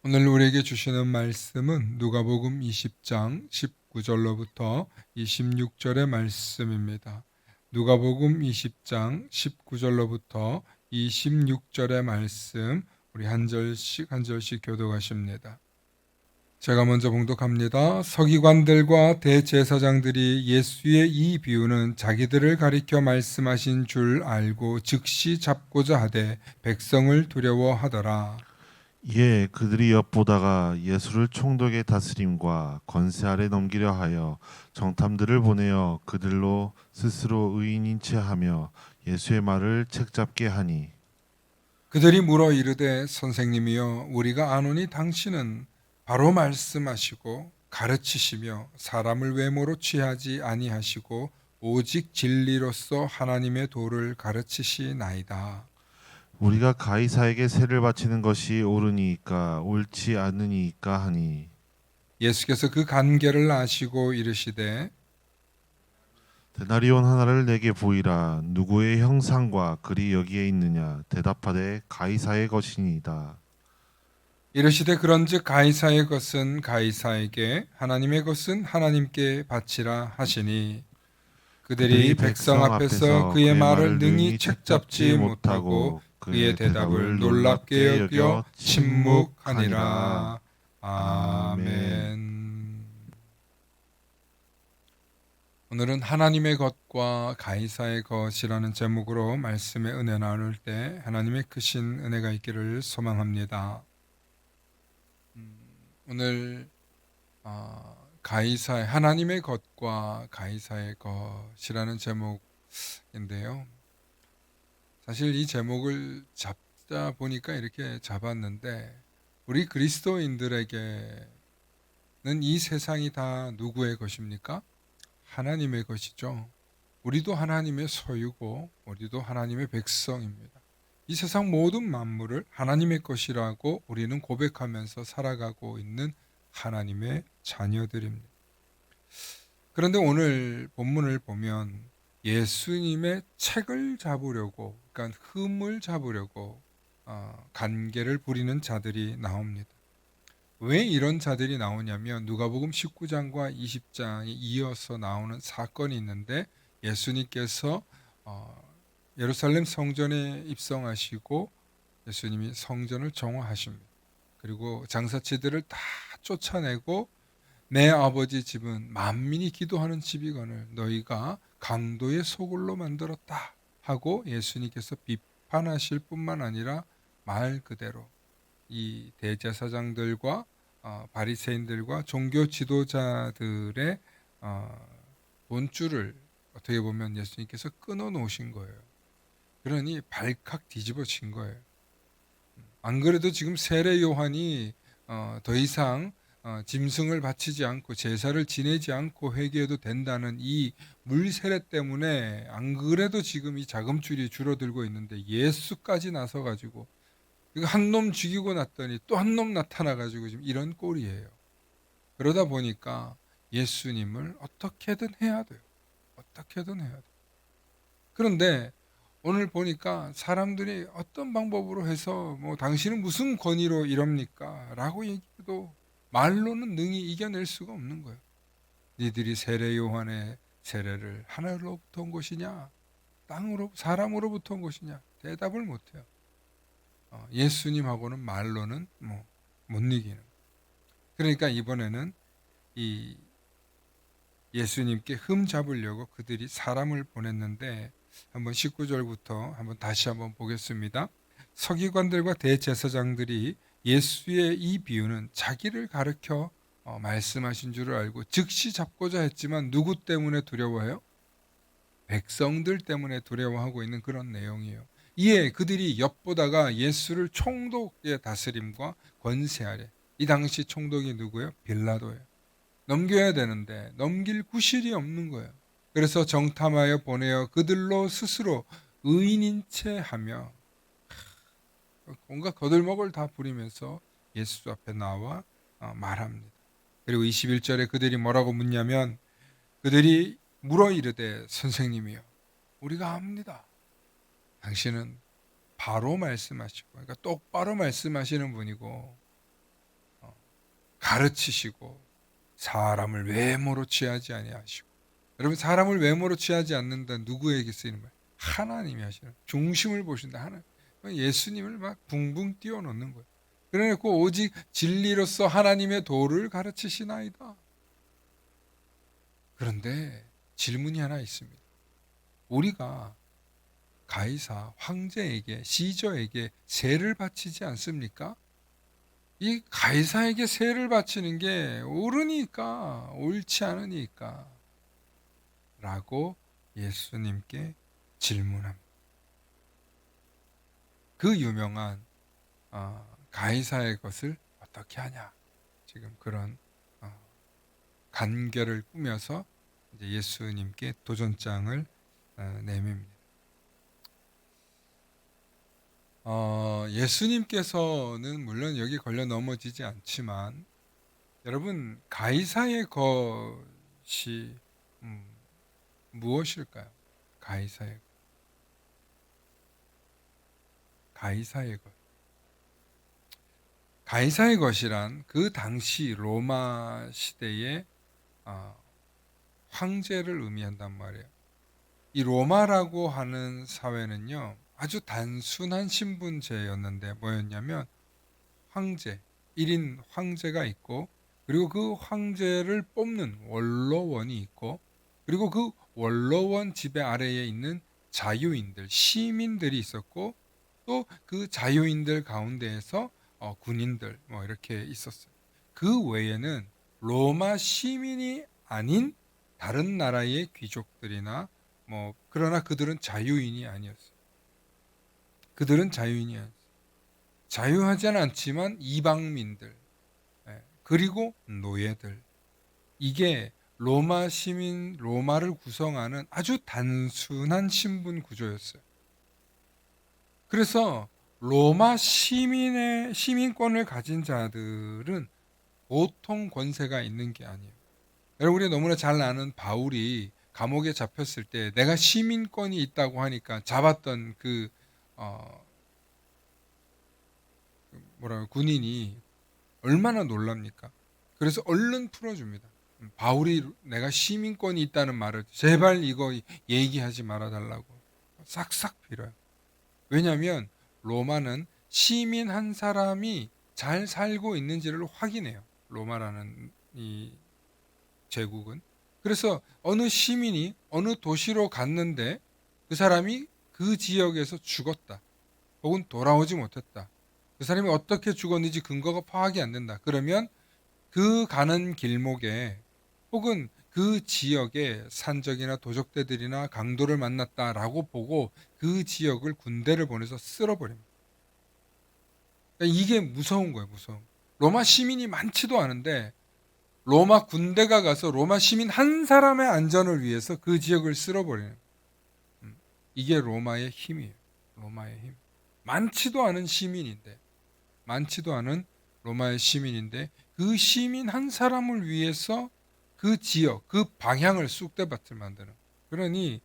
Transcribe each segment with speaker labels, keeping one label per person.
Speaker 1: 오늘 우리에게 주시는 말씀은 누가복음 20장 19절로부터 26절의 말씀입니다. 누가복음 20장 19절로부터 26절의 말씀, 우리 한 절씩 한 절씩 교독하십니다. 제가 먼저 봉독합니다. 서기관들과 대제사장들이 예수의 이 비유는 자기들을 가리켜 말씀하신 줄 알고 즉시 잡고자 하되 백성을 두려워하더라.
Speaker 2: 이에 그들이 엿보다가 예수를 총독의 다스림과 권세 아래 넘기려 하여 정탐들을 보내어 그들로 스스로 의인인 채 하며 예수의 말을 책잡게 하니
Speaker 1: 그들이 물어 이르되 선생님이여 우리가 아노니 당신은 바로 말씀하시고 가르치시며 사람을 외모로 취하지 아니하시고 오직 진리로서 하나님의 도를 가르치시나이다.
Speaker 2: 우리가 가이사에게 세를 바치는 것이 옳으니까 옳지 않으니까 하니
Speaker 1: 예수께서 그 간계를 아시고 이르시되
Speaker 2: 데나리온 하나를 내게 보이라. 누구의 형상과 글이 여기에 있느냐? 대답하되 가이사의 것이니이다.
Speaker 1: 그런즉 가이사의 것은 가이사에게 하나님의 것은 하나님께 바치라 하시니 그들이
Speaker 2: 그들이
Speaker 1: 백성
Speaker 2: 백성
Speaker 1: 앞에서
Speaker 2: 앞에서
Speaker 1: 그의
Speaker 2: 그의
Speaker 1: 말을
Speaker 2: 말을
Speaker 1: 능히
Speaker 2: 능히
Speaker 1: 책잡지
Speaker 2: 책잡지
Speaker 1: 못하고
Speaker 2: 못하고
Speaker 1: 그의
Speaker 2: 그의
Speaker 1: 대답을
Speaker 2: 대답을
Speaker 1: 놀랍게
Speaker 2: 놀랍게
Speaker 1: 여겨
Speaker 2: 여겨 침묵하니라.
Speaker 1: 침묵하니라.
Speaker 2: 아멘.
Speaker 1: 아멘. 오늘은 하나님의 것과 가이사의 것이라는 제목으로 말씀의 은혜 나눌 때 하나님의 크신 은혜가 있기를 소망합니다. 오늘 가이사의 하나님의 것과 가이사의 것이라는 제목인데요. 사실 이 제목을 잡다 보니까 이렇게 잡았는데 우리 그리스도인들에게는 이 세상이 다 누구의 것입니까? 하나님의 것이죠. 우리도 하나님의 소유고 우리도 하나님의 백성입니다. 이 세상 모든 만물을 하나님의 것이라고 우리는 고백하면서 살아가고 있는 하나님의 자녀들입니다. 그런데 오늘 본문을 보면 예수님의 책을 잡으려고, 그러니까 흠을 잡으려고 간계를 부리는 자들이 나옵니다. 왜 이런 자들이 나오냐면 누가복음 19장과 20장에 이어서 나오는 사건이 있는데 예수님께서 예루살렘 성전에 입성하시고 예수님이 성전을 정화하십니다. 그리고 장사치들을 다 쫓아내고 내 아버지 집은 만민이 기도하는 집이거늘 너희가 강도의 소굴로 만들었다 하고 예수님께서 비판하실 뿐만 아니라 말 그대로 이 대제사장들과 바리새인들과 종교 지도자들의 돈줄을 어떻게 보면 예수님께서 끊어 놓으신 거예요. 그러니 발칵 뒤집어진 거예요. 안 그래도 지금 세례 요한이 더 이상 짐승을 바치지 않고 제사를 지내지 않고 회개해도 된다는 이 물세례 때문에 안 그래도 지금 이 자금줄이 줄어들고 있는데 예수까지 나서 가지고 이거 한 놈 죽이고 났더니 또 한 놈 나타나 가지고 지금 이런 꼴이에요. 그러다 보니까 예수님을 어떻게든 해야 돼요. 어떻게든 해야 돼요. 그런데 오늘 보니까 사람들이 어떤 방법으로 해서 뭐 당신은 무슨 권위로 이럽니까? 라고 얘기해도 말로는 능히 이겨낼 수가 없는 거예요. 니들이 세례 요한의 세례를 하늘로부터 온 것이냐? 땅으로 사람으로부터 온 것이냐? 대답을 못해요. 예수님하고는 말로는 못 이기는. 그러니까 이번에는 이 예수님께 흠 잡으려고 그들이 사람을 보냈는데 한번 19절부터 한번 다시 한번 보겠습니다. 서기관들과 대제사장들이 예수의 이 비유는 자기를 가르쳐 말씀하신 줄을 알고 즉시 잡고자 했지만 누구 때문에 두려워해요? 백성들 때문에 두려워하고 있는 그런 내용이에요. 이에 그들이 엿보다가 예수를 총독의 다스림과 권세 아래, 이 당시 총독이 누구예요? 빌라도예요. 넘겨야 되는데 넘길 구실이 없는 거예요. 그래서 정탐하여 보내어 그들로 스스로 의인인 채 하며 온갖 거들먹을 다 부리면서 예수 앞에 나와 말합니다. 그리고 21절에 그들이 뭐라고 묻냐면 그들이 물어 이르되 선생님이여 우리가 압니다. 당신은 바로 말씀하시고 그러니까 똑바로 말씀하시는 분이고 가르치시고 사람을 외모로 취하지 아니하시고. 여러분, 사람을 외모로 취하지 않는다. 누구에게 쓰이는 거예요? 하나님이 하시는, 중심을 보신다. 하나님. 예수님을 막 붕붕 띄워놓는 거예요. 그래놓고 오직 진리로서 하나님의 도를 가르치시나이다. 그런데 질문이 하나 있습니다. 우리가 가이사 황제에게, 시저에게 세를 바치지 않습니까? 이 가이사에게 세를 바치는 게 옳으니까, 옳지 않으니까 라고 예수님께 질문합니다. 그 유명한 가이사의 것을 어떻게 하냐, 지금 그런 간결을 꾸며서 이제 예수님께 도전장을 내밉니다. 예수님께서는 물론 여기 걸려 넘어지지 않지만, 여러분, 가이사의 것이 무엇일까요? 가이사의 것. 가이사의 것이란 그 당시 로마 시대의 황제를 의미한단 말이에요. 이 로마라고 하는 사회는요, 아주 단순한 신분제였는데 뭐였냐면 황제, 1인 황제가 있고, 그리고 그 황제를 뽑는 원로원이 있고, 그리고 그 원로원 지배 아래에 있는 자유인들, 시민들이 있었고, 또 그 자유인들 가운데에서 군인들 뭐 이렇게 있었어요. 그 외에는 로마 시민이 아닌 다른 나라의 귀족들이나 뭐, 그러나 그들은 자유인이 아니었어요. 그들은 자유인이 아니었어요. 자유하지는 않지만 이방민들, 그리고 노예들, 이게 로마 시민, 로마를 구성하는 아주 단순한 신분 구조였어요. 그래서 로마 시민권을 가진 자들은 보통 권세가 있는 게 아니에요. 여러분, 우리 너무나 잘 아는 바울이 감옥에 잡혔을 때 내가 시민권이 있다고 하니까 잡았던 군인이 얼마나 놀랍니까? 그래서 얼른 풀어줍니다. 바울이 내가 시민권이 있다는 말을 제발 이거 얘기하지 말아달라고 싹싹 빌어요. 왜냐하면 로마는 시민 한 사람이 잘 살고 있는지를 확인해요. 로마라는 이 제국은. 그래서 어느 시민이 어느 도시로 갔는데 그 사람이 그 지역에서 죽었다, 혹은 돌아오지 못했다, 그 사람이 어떻게 죽었는지 근거가 파악이 안 된다, 그러면 그 가는 길목에 혹은 그 지역에 산적이나 도적대들이나 강도를 만났다라고 보고 그 지역을 군대를 보내서 쓸어버립니다. 그러니까 이게 무서운 거예요. 무서운. 로마 시민이 많지도 않은데 로마 군대가 가서 로마 시민 한 사람의 안전을 위해서 그 지역을 쓸어버리는, 이게 로마의 힘이에요. 로마의 힘. 많지도 않은 로마의 시민인데 그 시민 한 사람을 위해서 그 지역, 그 방향을 쑥대밭을 만드는. 그러니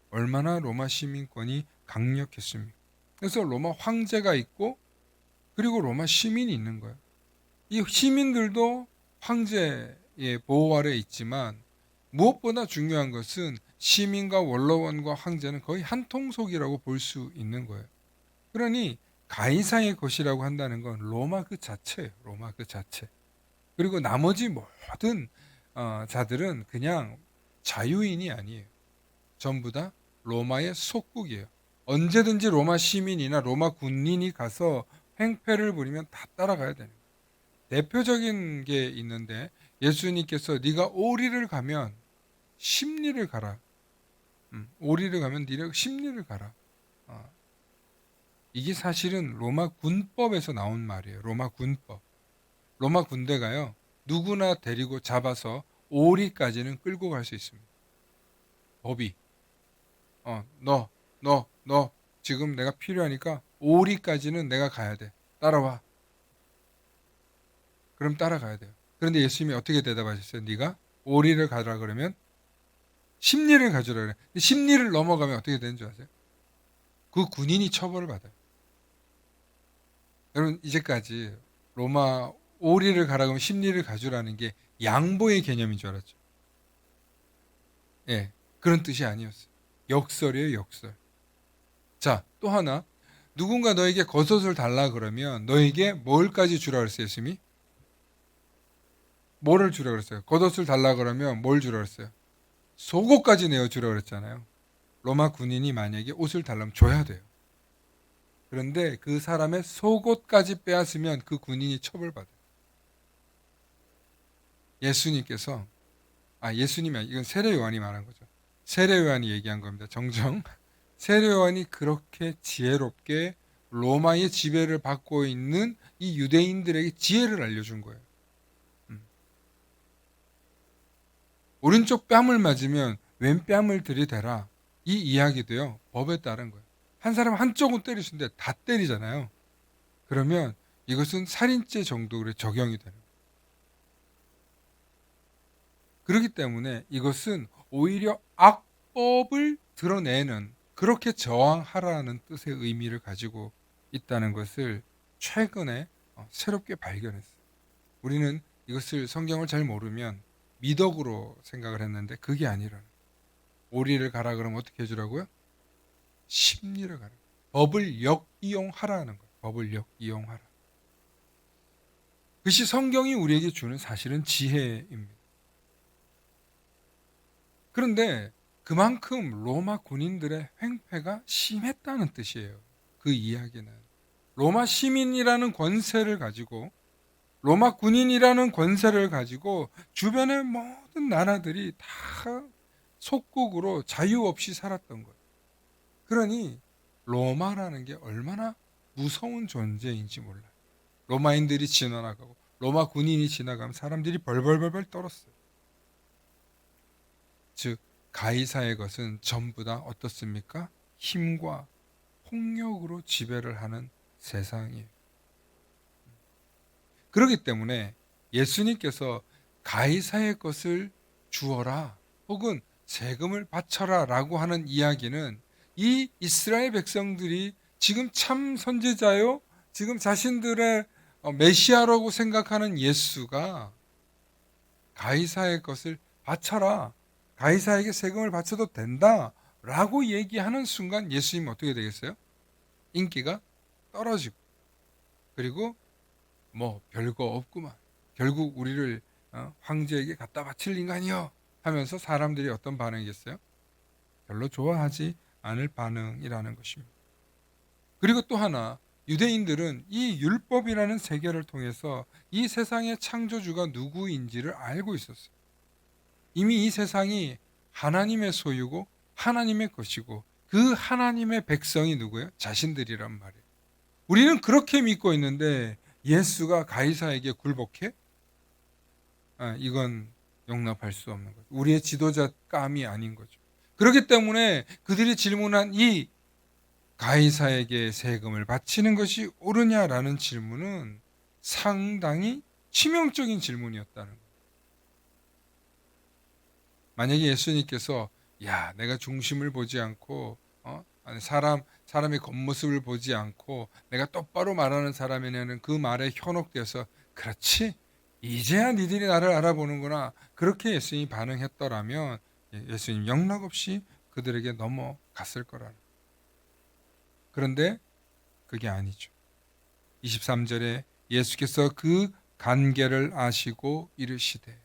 Speaker 1: 얼마나 로마 시민권이 강력했습니까? 그래서 로마 황제가 있고, 그리고 로마 시민이 있는 거예요. 이 시민들도 황제의 보호 아래 있지만 무엇보다 중요한 것은 시민과 원로원과 황제는 거의 한 통속이라고 볼 수 있는 거예요. 그러니 가이사의 것이라고 한다는 건 로마 그 자체예요. 로마 그 자체. 그리고 나머지 모든 자들은 그냥 자유인이 아니에요. 전부 다 로마의 속국이에요. 언제든지 로마 시민이나 로마 군인이 가서 행패를 부리면 다 따라가야 되는 거예요. 대표적인 게 있는데, 예수님께서 네가 오리를 가면 십리를 가라. 오리를 가면 네가 십리를 가라. 이게 사실은 로마 군법에서 나온 말이에요. 로마 군법. 로마 군대가요, 누구나 데리고 잡아서 오리까지는 끌고 갈 수 있습니다. 법이. 너 지금 내가 필요하니까 오리까지는 내가 가야 돼. 따라와. 그럼 따라가야 돼요. 그런데 예수님이 어떻게 대답하셨어요? 네가 오리를 가라 그러면 십리를 가져라 그래. 근데 십리를 넘어가면 어떻게 되는 줄 아세요? 그 군인이 처벌을 받아요. 여러분, 이제까지 로마 오리를 가라 그러면 십리를 가져라는 게 양보의 개념인 줄 알았죠. 예, 그런 뜻이 아니었어요. 역설이에요, 역설. 자, 또 하나. 누군가 너에게 겉옷을 달라 그러면 너에게 뭘까지 주라 그랬어요, 예수님이? 뭐를 주라 그랬어요? 겉옷을 달라 그러면 뭘 주라 그랬어요? 속옷까지 내어주라 그랬잖아요. 로마 군인이 만약에 옷을 달라면 줘야 돼요. 그런데 그 사람의 속옷까지 빼앗으면 그 군인이 처벌받아요. 예수님께서, 예수님이 아니라 이건 세례 요한이 말한 거죠. 세례 요한이 얘기한 겁니다. 정정. 세례 요한이 그렇게 지혜롭게 로마의 지배를 받고 있는 이 유대인들에게 지혜를 알려준 거예요. 오른쪽 뺨을 맞으면 왼 뺨을 들이대라. 이 이야기도요, 법에 따른 거예요. 한 사람 한쪽은 때리시는데 다 때리잖아요. 그러면 이것은 살인죄 정도로 적용이 되는 거예요. 그렇기 때문에 이것은 오히려 악법을 드러내는, 그렇게 저항하라는 뜻의 의미를 가지고 있다는 것을 최근에 새롭게 발견했어요. 우리는 이것을 성경을 잘 모르면 미덕으로 생각을 했는데 그게 아니라는 거예요. 오리를 가라 그러면 어떻게 해주라고요? 십리를 가라. 법을 역이용하라는 거예요. 법을 역이용하라. 그것이 성경이 우리에게 주는 사실은 지혜입니다. 그런데 그만큼 로마 군인들의 횡패가 심했다는 뜻이에요. 그 이야기는 로마 시민이라는 권세를 가지고, 로마 군인이라는 권세를 가지고 주변의 모든 나라들이 다 속국으로 자유 없이 살았던 거예요. 그러니 로마라는 게 얼마나 무서운 존재인지 몰라요. 로마인들이 지나가고 로마 군인이 지나가면 사람들이 벌벌벌벌 떨었어요. 즉 가이사의 것은 전부 다 어떻습니까? 힘과 폭력으로 지배를 하는 세상이에요. 그렇기 때문에 예수님께서 가이사의 것을 주어라 혹은 세금을 바쳐라 라고 하는 이야기는 이 이스라엘 백성들이 지금 참 선지자요, 지금 자신들의 메시아라고 생각하는 예수가 가이사의 것을 바쳐라, 가이사에게 세금을 바쳐도 된다 라고 얘기하는 순간 예수님 어떻게 되겠어요? 인기가 떨어지고, 그리고 뭐 별거 없구만, 결국 우리를 황제에게 갖다 바칠 인간이요 하면서 사람들이 어떤 반응이겠어요? 별로 좋아하지 않을 반응이라는 것입니다. 그리고 또 하나, 유대인들은 이 율법이라는 세계를 통해서 이 세상의 창조주가 누구인지를 알고 있었어요. 이미 이 세상이 하나님의 소유고 하나님의 것이고 그 하나님의 백성이 누구예요? 자신들이란 말이에요. 우리는 그렇게 믿고 있는데 예수가 가이사에게 굴복해? 이건 용납할 수 없는 거죠. 우리의 지도자감이 아닌 거죠. 그렇기 때문에 그들이 질문한 이 가이사에게 세금을 바치는 것이 옳으냐라는 질문은 상당히 치명적인 질문이었다는 거예요. 만약에 예수님께서 내가 중심을 보지 않고 사람의 겉모습을 보지 않고 내가 똑바로 말하는 사람이냐는 그 말에 현혹돼서 그렇지 이제야 니들이 나를 알아보는구나 그렇게 예수님이 반응했더라면 예수님 영락 없이 그들에게 넘어갔을 거라는. 그런데 그게 아니죠. 23절에 예수께서 그 관계를 아시고 이르시되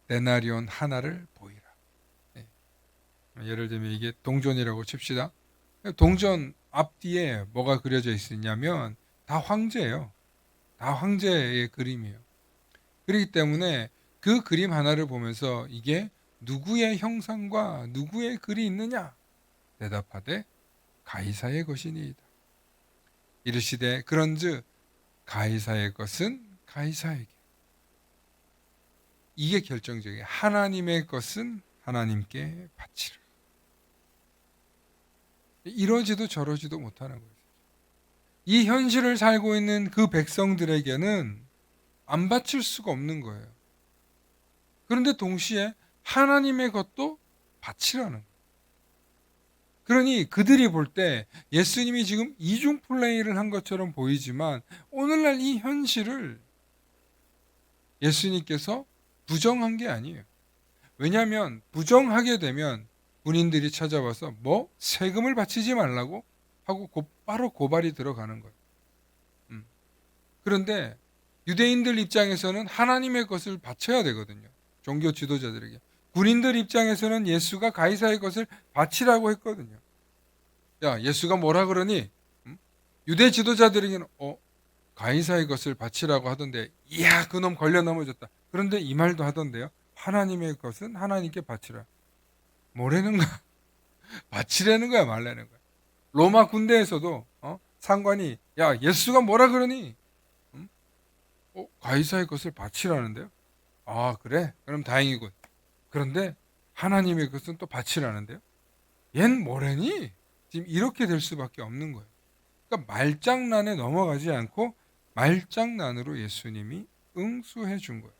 Speaker 1: 데나리온 하나를 보이라. 예를 들면 이게 동전이라고 칩시다. 동전 앞뒤에 뭐가 그려져 있느냐면 다 황제예요. 다 황제의 그림이에요. 그렇기 때문에 그 그림 하나를 보면서 이게 누구의 형상과 누구의 글이 있느냐? 대답하되 가이사의 것이니이다. 이르시되 그런즉 가이사의 것은 가이사에게. 이게 결정적이에요. 하나님의 것은 하나님께 바치라. 이러지도 저러지도 못하는 거예요. 이 현실을 살고 있는 그 백성들에게는 안 바칠 수가 없는 거예요. 그런데 동시에 하나님의 것도 바치라는 거예요. 그러니 그들이 볼 때 예수님이 지금 이중 플레이를 한 것처럼 보이지만 오늘날 이 현실을 예수님께서 부정한 게 아니에요. 왜냐하면 부정하게 되면 군인들이 찾아와서 뭐 세금을 바치지 말라고 하고 곧바로 고발이 들어가는 거예요. 그런데 유대인들 입장에서는 하나님의 것을 바쳐야 되거든요. 종교 지도자들에게. 군인들 입장에서는 예수가 가이사의 것을 바치라고 했거든요. 야, 예수가 뭐라 그러니? 유대 지도자들에게는 가이사의 것을 바치라고 하던데, 이야, 그놈 걸려 넘어졌다. 그런데 이 말도 하던데요. 하나님의 것은 하나님께 바치라. 뭐라는 거야? 바치라는 거야, 말라는 거야. 로마 군대에서도 상관이 야, 예수가 뭐라 그러니? 가이사의 것을 바치라는데요. 아, 그래? 그럼 다행이군. 그런데 하나님의 것은 또 바치라는데요. 얜 뭐래니? 지금 이렇게 될 수밖에 없는 거예요. 그러니까 말장난에 넘어가지 않고 말장난으로 예수님이 응수해 준 거예요.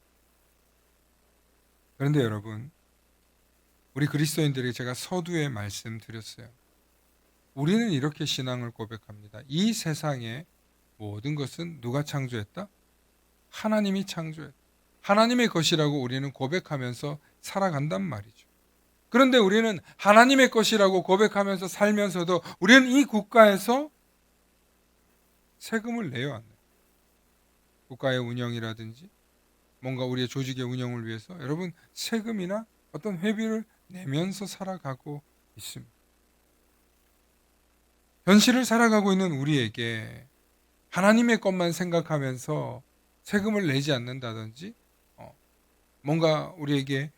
Speaker 1: 그런데 여러분, 우리 그리스도인들에게 제가 서두에 말씀드렸어요. 우리는 이렇게 신앙을 고백합니다. 이 세상의 모든 것은 누가 창조했다? 하나님이 창조했다. 하나님의 것이라고 우리는 고백하면서 살아간단 말이죠. 그런데 우리는 하나님의 것이라고 고백하면서 살면서도 우리는 이 국가에서 세금을 내야 합니다. 국가의 운영이라든지 뭔가 우리의 조직의 운영을 위해서 여러분 세금이나 어떤 회비를 내면서 살아가고 있습니다. 현실을 살아가고 있는 우리에게 하나님의 것만 생각하면서 세금을 내지 않는다든지 뭔가 우리에게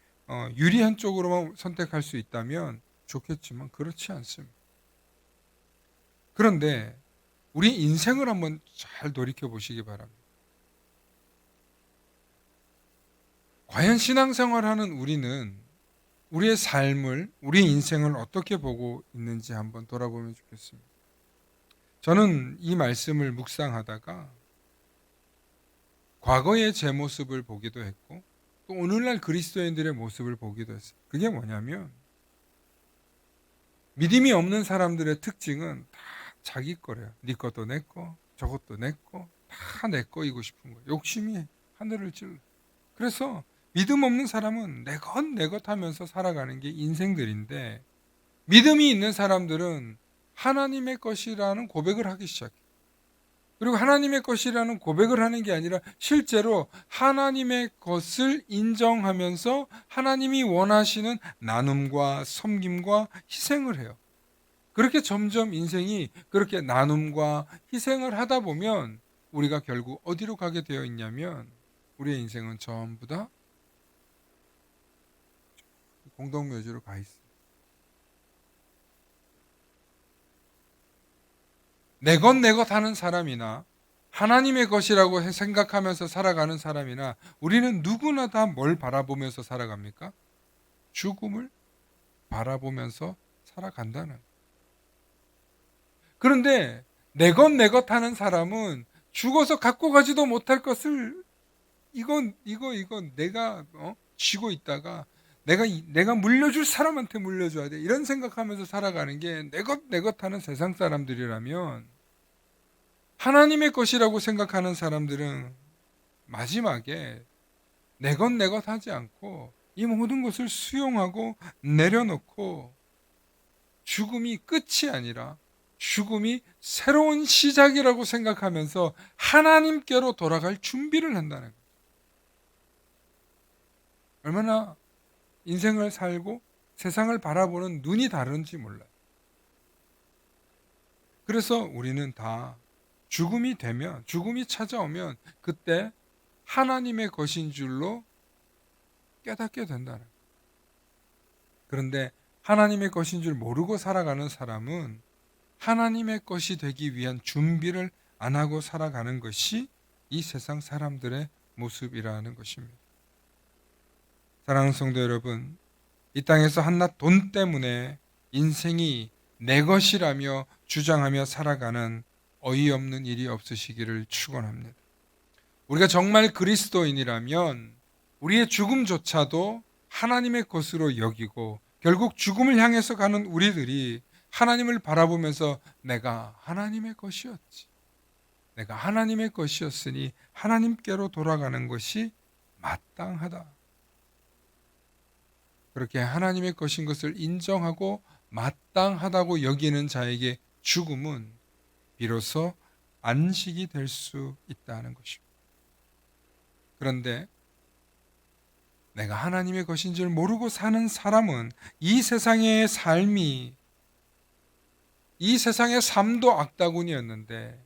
Speaker 1: 유리한 쪽으로만 선택할 수 있다면 좋겠지만 그렇지 않습니다. 그런데 우리 인생을 한번 잘 돌이켜 보시기 바랍니다. 과연 신앙생활하는 우리는 우리의 삶을, 우리 인생을 어떻게 보고 있는지 한번 돌아보면 좋겠습니다. 저는 이 말씀을 묵상하다가 과거의 제 모습을 보기도 했고 또 오늘날 그리스도인들의 모습을 보기도 했어요. 그게 뭐냐면 믿음이 없는 사람들의 특징은 다 자기 거래요. 네 것도 내 거, 저것도 내 거, 다 내 거이고 싶은 거예요. 욕심이 하늘을 찔러. 그래서 믿음 없는 사람은 내 것 하면서 살아가는 게 인생들인데 믿음이 있는 사람들은 하나님의 것이라는 고백을 하기 시작해요. 그리고 하나님의 것이라는 고백을 하는 게 아니라 실제로 하나님의 것을 인정하면서 하나님이 원하시는 나눔과 섬김과 희생을 해요. 그렇게 점점 인생이 그렇게 나눔과 희생을 하다 보면 우리가 결국 어디로 가게 되어 있냐면 우리의 인생은 전부 다 공동묘지로 가 있어요. 내 것 하는 사람이나 하나님의 것이라고 생각하면서 살아가는 사람이나 우리는 누구나 다 뭘 바라보면서 살아갑니까? 죽음을 바라보면서 살아간다는. 그런데 내 것 하는 사람은 죽어서 갖고 가지도 못할 것을 이건 내가 쥐고 있다가 내가 물려줄 사람한테 물려줘야 돼. 이런 생각하면서 살아가는 게 내 것 하는 세상 사람들이라면 하나님의 것이라고 생각하는 사람들은 마지막에 내 것 하지 않고 이 모든 것을 수용하고 내려놓고 죽음이 끝이 아니라 죽음이 새로운 시작이라고 생각하면서 하나님께로 돌아갈 준비를 한다는 거예요. 얼마나 인생을 살고 세상을 바라보는 눈이 다른지 몰라요. 그래서 우리는 다 죽음이 찾아오면 그때 하나님의 것인 줄로 깨닫게 된다는 거예요. 그런데 하나님의 것인 줄 모르고 살아가는 사람은 하나님의 것이 되기 위한 준비를 안 하고 살아가는 것이 이 세상 사람들의 모습이라는 것입니다. 사랑하는 성도 여러분, 이 땅에서 한낱 돈 때문에 인생이 내 것이라며 주장하며 살아가는 어이없는 일이 없으시기를 축원합니다. 우리가 정말 그리스도인이라면 우리의 죽음조차도 하나님의 것으로 여기고 결국 죽음을 향해서 가는 우리들이 하나님을 바라보면서 내가 하나님의 것이었지. 내가 하나님의 것이었으니 하나님께로 돌아가는 것이 마땅하다. 그렇게 하나님의 것인 것을 인정하고 마땅하다고 여기는 자에게 죽음은 비로소 안식이 될 수 있다는 것입니다. 그런데 내가 하나님의 것인 줄 모르고 사는 사람은 이 세상의 삶이, 이 세상의 삶도 악다군이었는데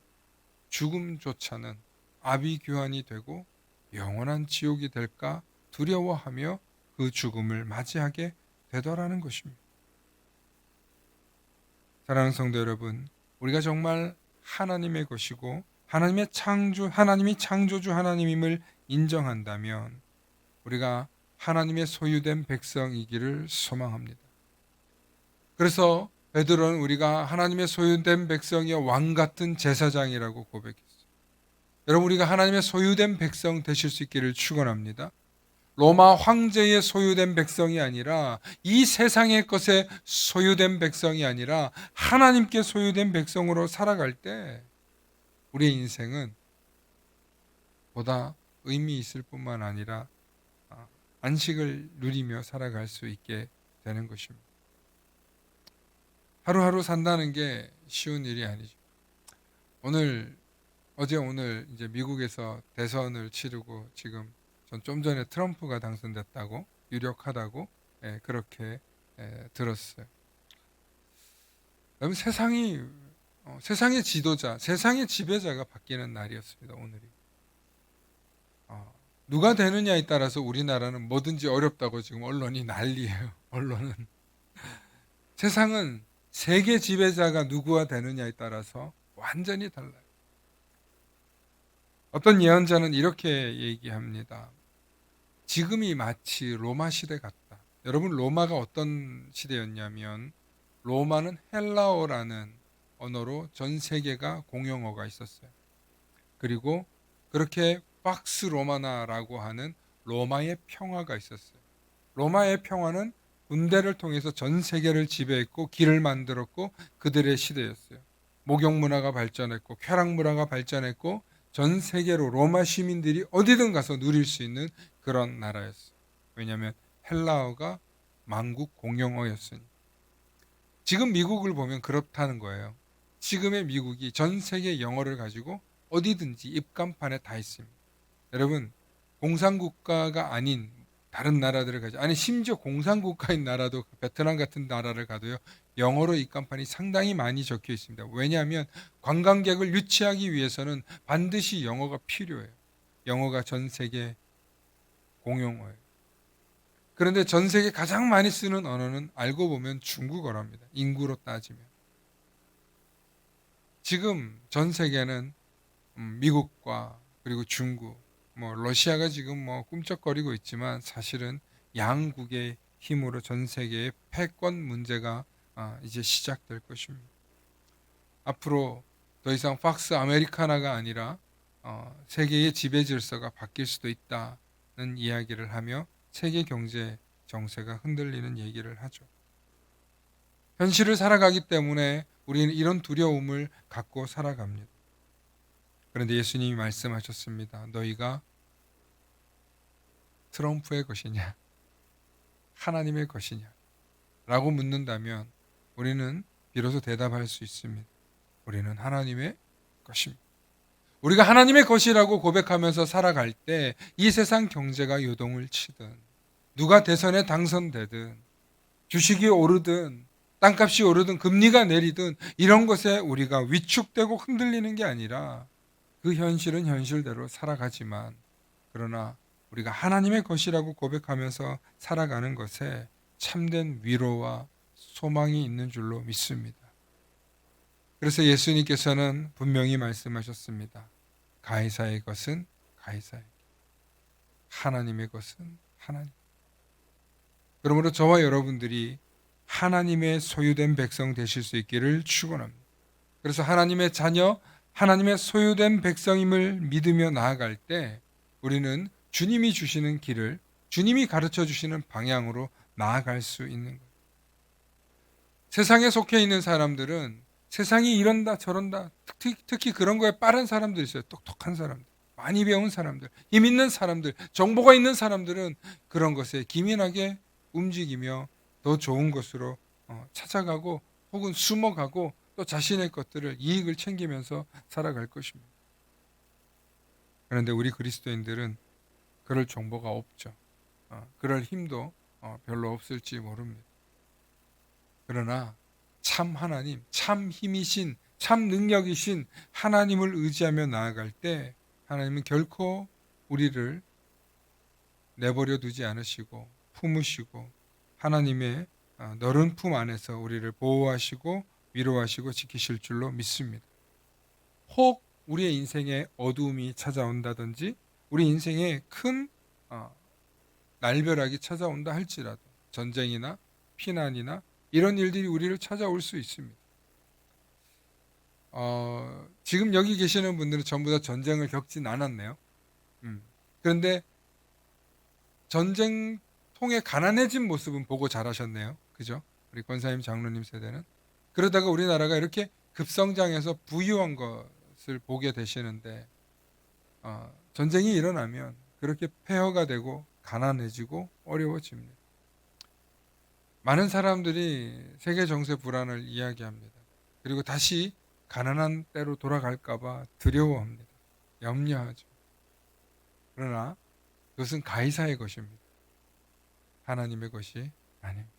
Speaker 1: 죽음조차는 아비규환이 되고 영원한 지옥이 될까 두려워하며 그 죽음을 맞이하게 되더라는 것입니다. 사랑하는 성도 여러분, 우리가 정말 하나님의 것이고 하나님이 창조주 하나님임을 인정한다면 우리가 하나님의 소유된 백성이기를 소망합니다. 그래서 베드로는 우리가 하나님의 소유된 백성의 왕 같은 제사장이라고 고백했어요. 여러분, 우리가 하나님의 소유된 백성 되실 수 있기를 축원합니다. 로마 황제의 소유된 백성이 아니라 이 세상의 것에 소유된 백성이 아니라 하나님께 소유된 백성으로 살아갈 때 우리의 인생은 보다 의미 있을 뿐만 아니라 안식을 누리며 살아갈 수 있게 되는 것입니다. 하루하루 산다는 게 쉬운 일이 아니죠. 오늘 이제 미국에서 대선을 치르고 지금 전 좀 전에 트럼프가 당선됐다고 유력하다고 그렇게 들었어요. 여러분, 세상의 지도자, 세상의 지배자가 바뀌는 날이었습니다. 오늘이. 누가 되느냐에 따라서 우리나라는 뭐든지 어렵다고 지금 언론이 난리예요. 언론은. 세상은 세계 지배자가 누구가 되느냐에 따라서 완전히 달라요. 어떤 예언자는 이렇게 얘기합니다. 지금이 마치 로마 시대 같다. 여러분, 로마가 어떤 시대였냐면 로마는 헬라어라는 언어로 전 세계가 공용어가 있었어요. 그리고 그렇게 팍스 로마나라고 하는 로마의 평화가 있었어요. 로마의 평화는 군대를 통해서 전 세계를 지배했고 길을 만들었고 그들의 시대였어요. 목욕 문화가 발전했고 쾌락 문화가 발전했고 전 세계로 로마 시민들이 어디든 가서 누릴 수 있는 그런 나라였어요. 왜냐하면 헬라어가 만국 공용어였으니. 지금 미국을 보면 그렇다는 거예요. 지금의 미국이 전 세계 영어를 가지고 어디든지 입간판에 다 있습니다. 여러분, 공산국가가 아닌 다른 나라들을 가지, 아니 심지어 공산국가인 나라도 베트남 같은 나라를 가도요, 영어로 입간판이 상당히 많이 적혀 있습니다. 왜냐하면 관광객을 유치하기 위해서는 반드시 영어가 필요해요. 영어가 전 세계 공용어예요. 그런데 전 세계 가장 많이 쓰는 언어는 알고 보면 중국어랍니다. 인구로 따지면. 지금 전 세계는 미국과 그리고 중국, 러시아가 지금 꿈쩍거리고 있지만 사실은 양국의 힘으로 전 세계의 패권 문제가 이제 시작될 것입니다. 앞으로 더 이상 팍스 아메리카나가 아니라 세계의 지배 질서가 바뀔 수도 있다는 이야기를 하며 세계 경제 정세가 흔들리는 얘기를 하죠. 현실을 살아가기 때문에 우리는 이런 두려움을 갖고 살아갑니다. 그런데 예수님이 말씀하셨습니다. 너희가 트럼프의 것이냐, 하나님의 것이냐 라고 묻는다면 우리는 비로소 대답할 수 있습니다. 우리는 하나님의 것입니다. 우리가 하나님의 것이라고 고백하면서 살아갈 때 이 세상 경제가 요동을 치든 누가 대선에 당선되든 주식이 오르든 땅값이 오르든 금리가 내리든 이런 것에 우리가 위축되고 흔들리는 게 아니라 그 현실은 현실대로 살아가지만 그러나 우리가 하나님의 것이라고 고백하면서 살아가는 것에 참된 위로와 소망이 있는 줄로 믿습니다. 그래서 예수님께서는 분명히 말씀하셨습니다. 가이사의 것은 가이사에게, 하나님의 것은 하나님. 그러므로 저와 여러분들이 하나님의 소유된 백성 되실 수 있기를 축원합니다. 그래서 하나님의 자녀, 하나님의 소유된 백성임을 믿으며 나아갈 때 우리는 주님이 주시는 길을, 주님이 가르쳐 주시는 방향으로 나아갈 수 있는 거예요. 세상에 속해 있는 사람들은 세상이 이런다 저런다, 특히 그런 거에 빠른 사람들이 있어요. 똑똑한 사람들, 많이 배운 사람들, 힘 있는 사람들, 정보가 있는 사람들은 그런 것에 기민하게 움직이며 더 좋은 것으로 찾아가고 혹은 숨어가고 또 자신의 것들을 이익을 챙기면서 살아갈 것입니다. 그런데 우리 그리스도인들은 그럴 정보가 없죠. 그럴 힘도 별로 없을지 모릅니다. 그러나 참 하나님, 참 힘이신, 참 능력이신 하나님을 의지하며 나아갈 때 하나님은 결코 우리를 내버려 두지 않으시고 품으시고 하나님의 넓은 품 안에서 우리를 보호하시고 위로하시고 지키실 줄로 믿습니다. 혹 우리의 인생에 어두움이 찾아온다든지 우리 인생에 큰 날벼락이 찾아온다 할지라도 전쟁이나 피난이나 이런 일들이 우리를 찾아올 수 있습니다. 지금 여기 계시는 분들은 전부 다 전쟁을 겪진 않았네요. 그런데 전쟁 통해 가난해진 모습은 보고 잘하셨네요. 그죠? 우리 권사님 장로님 세대는. 그러다가 우리나라가 이렇게 급성장해서 부유한 것을 보게 되시는데 전쟁이 일어나면 그렇게 폐허가 되고 가난해지고 어려워집니다. 많은 사람들이 세계 정세 불안을 이야기합니다. 그리고 다시 가난한 때로 돌아갈까봐 두려워합니다. 염려하죠. 그러나 그것은 가이사의 것입니다. 하나님의 것이 아닙니다.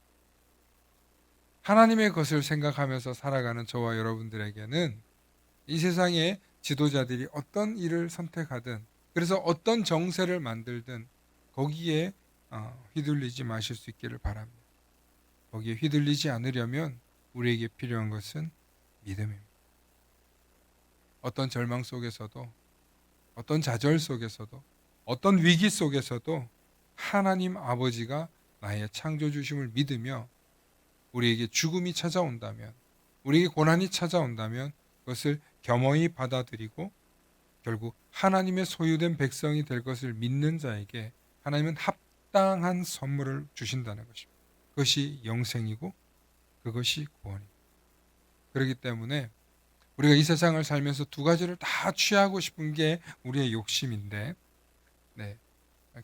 Speaker 1: 하나님의 것을 생각하면서 살아가는 저와 여러분들에게는 이 세상의 지도자들이 어떤 일을 선택하든 그래서 어떤 정세를 만들든 거기에 휘둘리지 마실 수 있기를 바랍니다. 거기에 휘둘리지 않으려면 우리에게 필요한 것은 믿음입니다. 어떤 절망 속에서도 어떤 좌절 속에서도 어떤 위기 속에서도 하나님 아버지가 나의 창조주심을 믿으며 우리에게 죽음이 찾아온다면 우리에게 고난이 찾아온다면 그것을 겸허히 받아들이고 결국 하나님의 소유된 백성이 될 것을 믿는 자에게 하나님은 합당한 선물을 주신다는 것입니다. 그것이 영생이고 그것이 구원입니다. 그렇기 때문에 우리가 이 세상을 살면서 두 가지를 다 취하고 싶은 게 우리의 욕심인데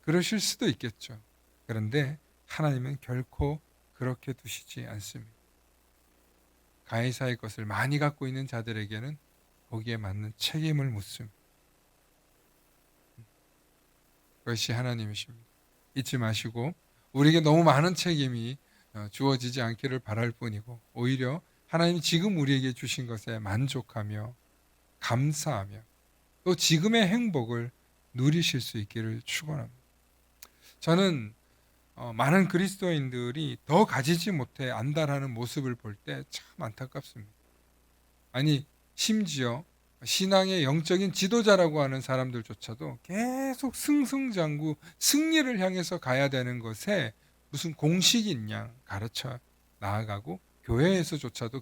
Speaker 1: 그러실 수도 있겠죠. 그런데 하나님은 결코 그렇게 두시지 않습니다. 가이사의 것을 많이 갖고 있는 자들에게는 거기에 맞는 책임을 묻습니다. 그것이 하나님이십니다. 잊지 마시고 우리에게 너무 많은 책임이 주어지지 않기를 바랄 뿐이고 오히려 하나님이 지금 우리에게 주신 것에 만족하며 감사하며 또 지금의 행복을 누리실 수 있기를 축원합니다. 저는 많은 그리스도인들이 더 가지지 못해 안달하는 모습을 볼 때 참 안타깝습니다. 아니 심지어 신앙의 영적인 지도자라고 하는 사람들조차도 계속 승승장구 승리를 향해서 가야 되는 것에 무슨 공식인 양 가르쳐 나아가고 교회에서조차도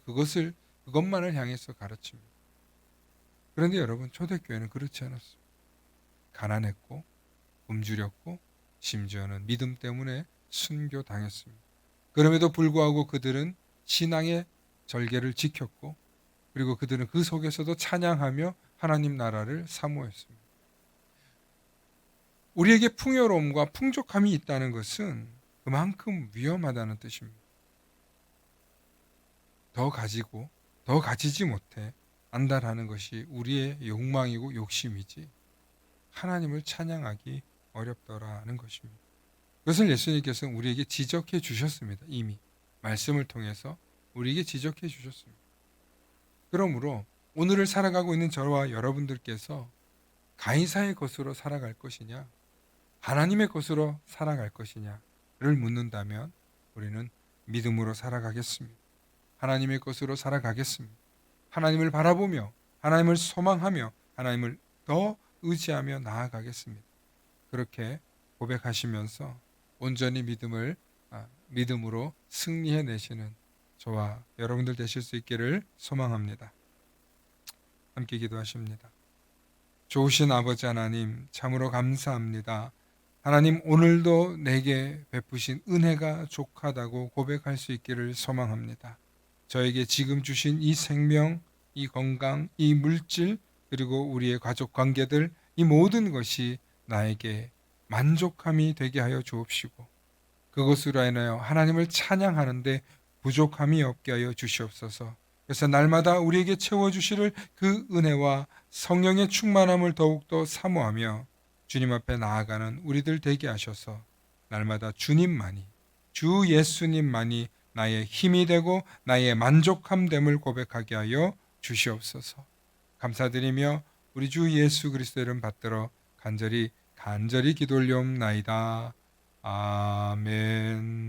Speaker 1: 그것만을 향해서 가르칩니다. 그런데 여러분 초대교회는 그렇지 않았습니다. 가난했고 굶주렸고 심지어는 믿음 때문에 순교당했습니다. 그럼에도 불구하고 그들은 신앙의 절개를 지켰고 그리고 그들은 그 속에서도 찬양하며 하나님 나라를 사모했습니다. 우리에게 풍요로움과 풍족함이 있다는 것은 그만큼 위험하다는 뜻입니다. 더 가지고 더 가지지 못해 안달하는 것이 우리의 욕망이고 욕심이지 하나님을 찬양하기 어렵더라는 것입니다. 그것을 예수님께서는 우리에게 지적해 주셨습니다. 이미 말씀을 통해서 우리에게 지적해 주셨습니다. 그러므로 오늘을 살아가고 있는 저와 여러분들께서 가이사의 것으로 살아갈 것이냐 하나님의 것으로 살아갈 것이냐를 묻는다면 우리는 믿음으로 살아가겠습니다. 하나님의 것으로 살아가겠습니다. 하나님을 바라보며 하나님을 소망하며 하나님을 더 의지하며 나아가겠습니다. 그렇게 고백하시면서 온전히 믿음으로 승리해내시는 저와 여러분들 되실 수 있기를 소망합니다. 함께 기도하십니다. 좋으신 아버지 하나님 참으로 감사합니다. 하나님 오늘도 내게 베푸신 은혜가 족하다고 고백할 수 있기를 소망합니다. 저에게 지금 주신 이 생명, 이 건강, 이 물질 그리고 우리의 가족 관계들 이 모든 것이 나에게 만족함이 되게 하여 주옵시고 그것으로 인하여 하나님을 찬양하는데 부족함이 없게 하여 주시옵소서. 그래서 날마다 우리에게 채워주시를 그 은혜와 성령의 충만함을 더욱더 사모하며 주님 앞에 나아가는 우리들 되게 하셔서 날마다 주님만이, 주 예수님만이 나의 힘이 되고 나의 만족함됨을 고백하게 하여 주시옵소서. 감사드리며 우리 주 예수 그리스도 이름 받들어 간절히 기도 올리옵나이다. 아멘.